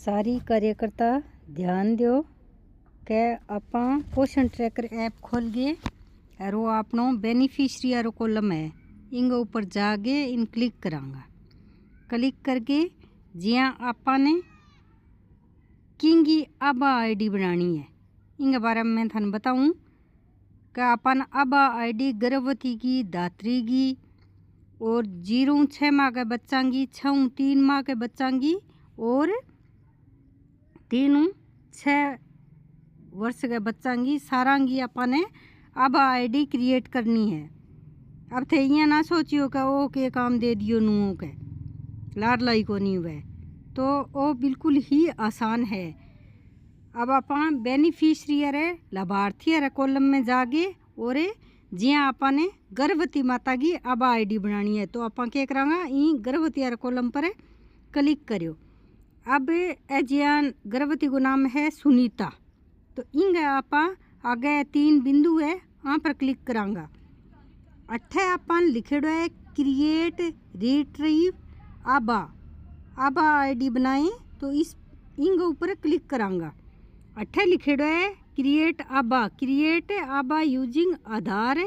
सारी कार्यकर्ता ध्यान दो कि आपां पोषण ट्रैकर ऐप खोल गए और वो आपनो बेनिफिशरी वाला कॉलम है इंगे ऊपर जाके इन क्लिक करांगा। क्लिक करके जिया आपा ने किंगी आबा आईडी बनानी है इंगे बारे में मैं थाने बताऊं कि आपन आबा आईडी गर्भवती की, दात्री की और 0-6 माह के बच्चा की, 6-3 माह के बच्चा की और 3-6 वर्ष के बच्चा की सारा की अपने अब आईडी क्रिएट करनी है। अब थे ये ना सोचियो कि ओ के काम दे दियो नुओं के लाडलाई को नहीं हुए, तो वो बिल्कुल ही आसान है। अब अपन बेनिफिशरी अरे लाभार्थी अरे कॉलम में जागे और जिया अपने गर्भवती माता की अब आईडी बनानी है, तो अपन क्या करांगा ई गर्भवती अरे कॉलम पर क्लिक करियो। अब जिया गर्भवती को नाम है सुनीता, तो इंगे आपा आगे 3 बिंदु है वहाँ पर क्लिक करांगा। अठे अपन लिखेड़ो है क्रिएट रिट्रीव आबा आईडी बनाए, तो इस इंगे ऊपर क्लिक करांगा। अठे लिखेड़ो है क्रिएट आबा यूजिंग आधार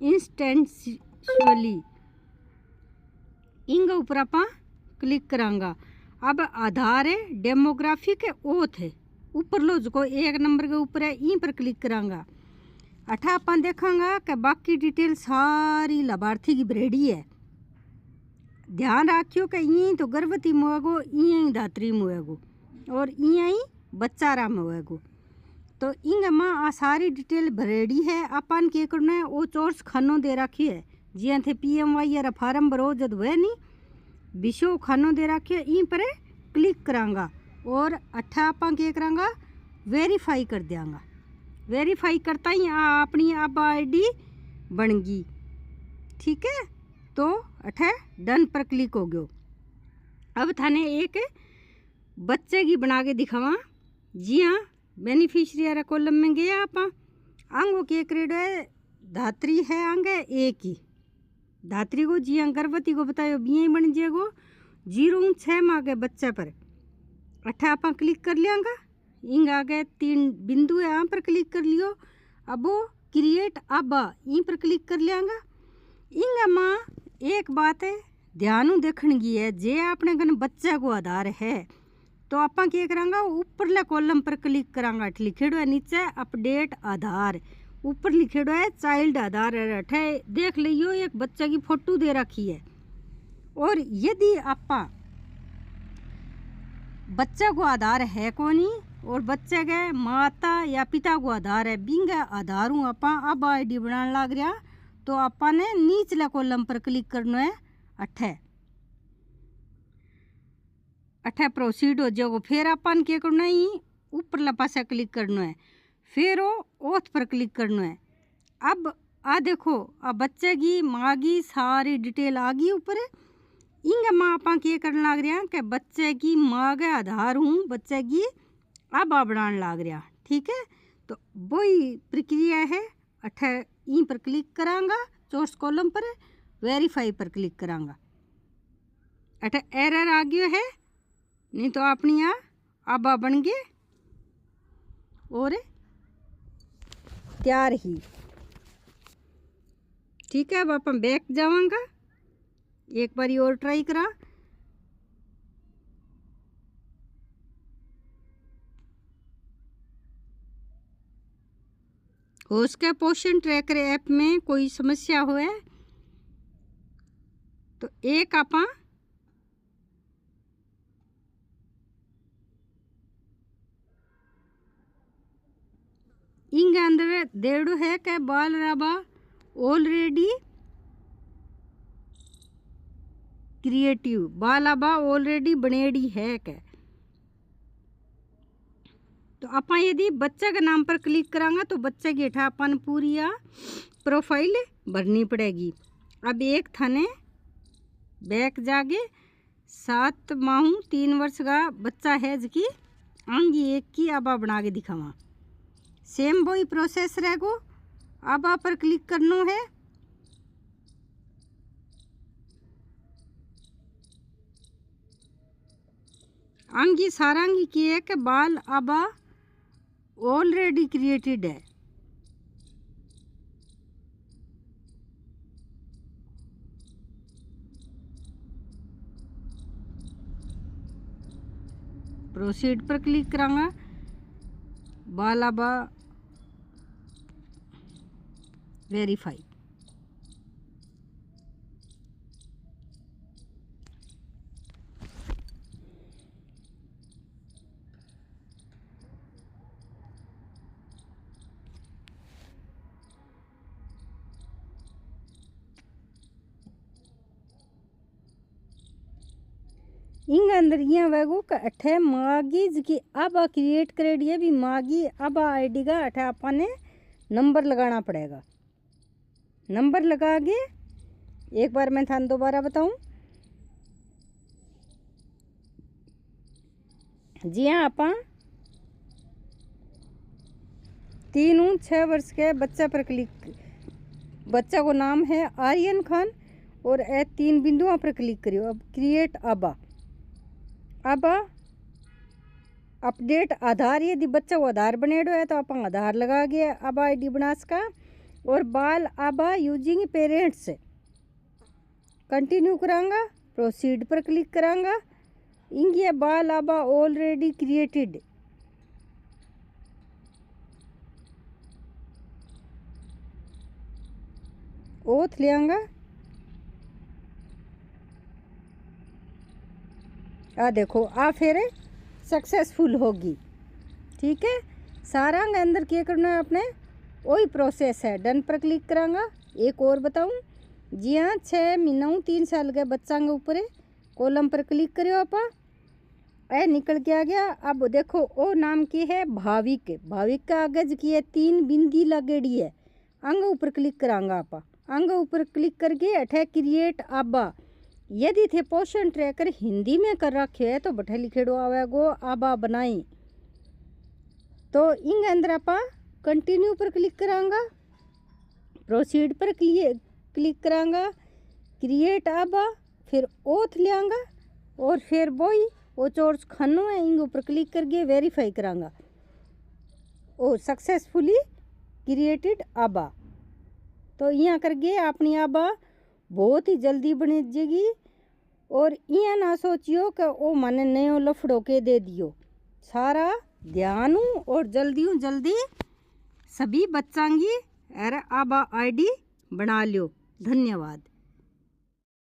इंस्टेंशियली, इंगे ऊपर आपा क्लिक करांगा। अब आधार है डेमोग्राफिक ओथ है ऊपर लो जो 1 नंबर के ऊपर है यहीं पर क्लिक करांगा। अठा अपन देखांगा कि बाकी डिटेल सारी लाभार्थी की भरेड़ी है। ध्यान रखियो कि यहीं तो गर्भवती मुएगो, यहीं धात्री मुएगो और यहीं बच्चा रा मुएगो, तो इंग माँ सारी डिटेल भरेड़ी है। अपन के करना है वो चोर्स खानो दे रखी है जिया थे PMY या फार्म भरो जद हुए नहीं विशो खानो दे रखी है, यहीं पर क्लिक करांगा और अठा अपन क्या करांगा वेरीफाई कर देंगा। वेरीफाई करता ही अपनी अब आईडी बन गई, ठीक है। तो अठे डन पर क्लिक हो गयो। अब थाने एक बच्चे की बना के दिखावा। जी हाँ, बेनिफिशरी वाला कॉलम में गया आप आंगो के क्रेड है धात्री है आंगे एक ही धात्री को, जी हाँ गर्भवती को बतायो बिया ही बन जाएगो 0-6 माह के बच्चे पर। अठा आप क्लिक कर लियांगा, इंग आगे 3 बिंदु है यहाँ पर क्लिक कर लियो। अब वो क्रिएट आबा यहीं पर क्लिक कर लियांगा। इंग माँ एक बात है ध्यान देखने की है, जे अपने कन बच्चे को आधार है तो आप क्या करांगा ऊपरले कॉलम पर क्लिक करांगा। लिखेड़ो है नीचे अपडेट आधार, ऊपर लिखेड़ो है चाइल्ड आधार। अठे देख लियो एक बच्चे की फोटो दे रखी है, और यदि आपा बच्चे को आधार है कोनी और बच्चे के माता या पिता को आधार है बिंगे आधार हूँ आपा अब आईडी बनाने लग रहा, तो आपा ने नीचले कॉलम पर क्लिक करना है। अठे प्रोसीड हो जाओगे। फिर अपन क्या करना है ऊपर पासा क्लिक करना है, फिर वो ओथ पर क्लिक करना है। अब देखो अब बच्चे की माँ की सारी डिटेल आ गई ऊपर। इंगे माँ आप क्या करने लग रहा कि बच्चे की माँ के आधार हूँ बच्चे की अब बनाने लग रहा, ठीक है। तो वही प्रक्रिया है। अठे यहीं पर क्लिक करांगा चोर्स कॉलम पर, वेरीफाई पर क्लिक करांगा। अठे एरर आ गयो है, नहीं तो अपनी आबा बन गए और तैयार ही, ठीक है। अब अपन बैक जावांगा, एक बारी और ट्राई करा। हो सके पोषण ट्रैकर ऐप में कोई समस्या हो है तो एक आपा इंगे अंदर देड़ो है कि बाल राबा ऑलरेडी क्रिएटिव बाल आबा ऑलरेडी बनेड़ी है के, तो आप यदि बच्चे के नाम पर क्लिक करांगा तो बच्चे की हेठा अपन पूरी प्रोफाइल भरनी पड़ेगी। अब एक थाने बैक जागे 7 माह 3 वर्ष का बच्चा है जिसकी आंगी एक की आबा बना के दिखावा। सेम वही प्रोसेस रहेगो। आबा पर क्लिक करना है, अंगी सारंगी की है कि बाल आबा ऑलरेडी क्रिएटेड है। प्रोसीड पर क्लिक करांगा। बाल आबा वेरीफाई। इंग अंदर यहाँ वेगो का अठे मागी की आबा क्रिएट करेडी है भी मागी आबा आईडी का अठे अपने नंबर लगाना पड़ेगा। नंबर लगा के एक बार मैं थान दोबारा बताऊं। जी हाँ, अपन 3-6 वर्ष के बच्चा पर क्लिक, बच्चा को नाम है आर्यन खान और ए 3 बिंदुओं पर क्लिक करियो। अब क्रिएट आबा अपडेट आधार, यदि बच्चा को आधार बनेडो है तो आप आधार लगा गया आबा आईडी बना सका। और बाल आबा यूजिंग पेरेंट्स कंटिन्यू करांगा। प्रोसीड पर क्लिक करांगा। इंगे बाल आबा ऑलरेडी क्रिएटेड। ओथ लियांगा। आ देखो आ फिर सक्सेसफुल होगी। ठीक है, सारा अंदर क्या करना है अपने वही प्रोसेस है। डन पर क्लिक करांगा। एक और बताऊं, जी हाँ 6 महीना 3 साल के बच्चा के ऊपर कॉलम पर क्लिक करियो आप ए निकल के आ गया। अब देखो ओ नाम की है भाविक। भाविक का आगे की है 3 बिंदी लगेड़ी है। अंग ऊपर क्लिक करांगा आप। अंग ऊपर क्लिक करके अठे क्रिएट आबा, यदि थे पोषण ट्रैकर हिंदी में कर रखे है तो बठे लिखेड़ो आवेगो आबा बनाई। तो इंग अंदर आप कंटिन्यू पर क्लिक करांगा। प्रोसीड पर क्लिक करांगा। क्रिएट आबा फिर ओथ लियांगा और फिर वही वो चोर्स खानो है इंग ऊपर क्लिक करके वेरीफाई करांगा। ओ सक्सेसफुली क्रिएटेड आबा। तो यहाँ करके अपनी आबा बहुत ही जल्दी बन जाएगी। और यहाँ ना सोचियो कि ओ मैंने नयो लफड़ो के दे दियो। सारा ध्यान और जल्दी सभी बच्चांगी अरे आबा आईडी बना लियो। धन्यवाद।